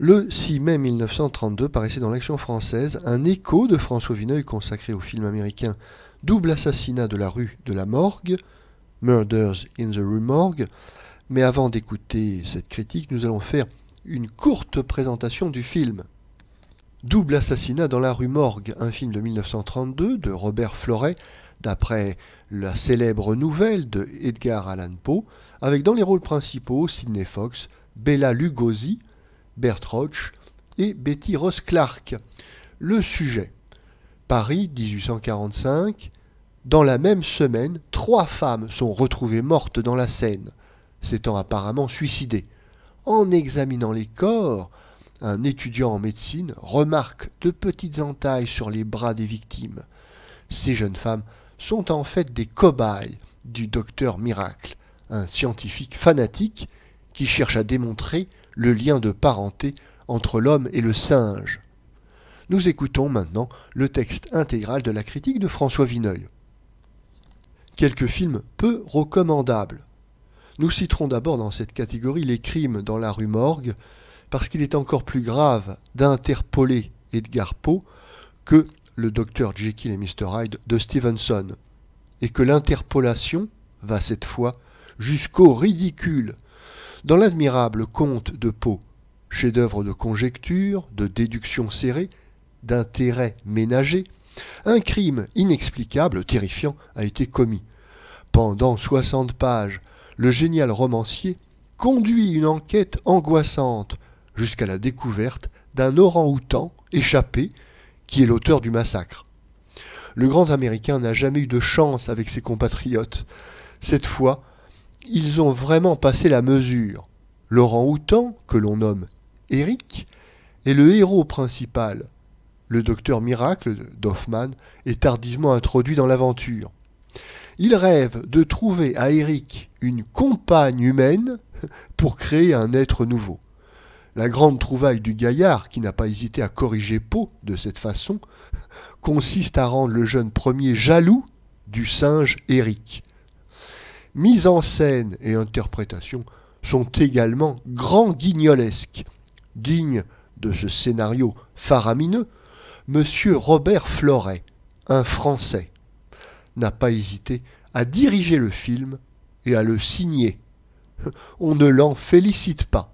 Le 6 mai 1932 paraissait dans l'Action française un écho de François Vineuil consacré au film américain Double assassinat de la rue de la Morgue, Murders in the Rue Morgue. Mais avant d'écouter cette critique, nous allons faire une courte présentation du film. Double assassinat dans la rue Morgue, un film de 1932 de Robert Floret, d'après la célèbre nouvelle de Edgar Allan Poe, avec dans les rôles principaux Sidney Fox, Bela Lugosi, Bert Roach et Betty Ross Clark. Le sujet: Paris 1845. Dans la même semaine, 3 femmes sont retrouvées mortes dans la Seine, s'étant apparemment suicidées. En examinant les corps, un étudiant en médecine remarque de petites entailles sur les bras des victimes. Ces jeunes femmes sont en fait des cobayes du docteur Miracle, un scientifique fanatique qui cherche à démontrer le lien de parenté entre l'homme et le singe. Nous écoutons maintenant le texte intégral de la critique de François Vineuil. Quelques films peu recommandables. Nous citerons d'abord dans cette catégorie Les crimes dans la rue Morgue, parce qu'il est encore plus grave d'interpeller Edgar Poe que le docteur Jekyll et Mr. Hyde de Stevenson, et que l'interpolation va cette fois jusqu'au ridicule. Dans l'admirable conte de Poe, chef-d'œuvre de conjecture, de déduction serrée, d'intérêt ménager, un crime inexplicable, terrifiant, a été commis. Pendant 60 pages, le génial romancier conduit une enquête angoissante jusqu'à la découverte d'un orang-outan échappé qui est l'auteur du massacre. Le grand Américain n'a jamais eu de chance avec ses compatriotes. Cette fois, ils ont vraiment passé la mesure. L'orang-outan, que l'on nomme Eric, est le héros principal. Le docteur Miracle d'Hoffmann est tardivement introduit dans l'aventure. Il rêve de trouver à Eric une compagne humaine pour créer un être nouveau. La grande trouvaille du gaillard, qui n'a pas hésité à corriger Poe de cette façon, consiste à rendre le jeune premier jaloux du singe Eric. Mise en scène et interprétation sont également grand guignolesques. Digne de ce scénario faramineux, Monsieur Robert Floret, un Français, n'a pas hésité à diriger le film et à le signer. On ne l'en félicite pas.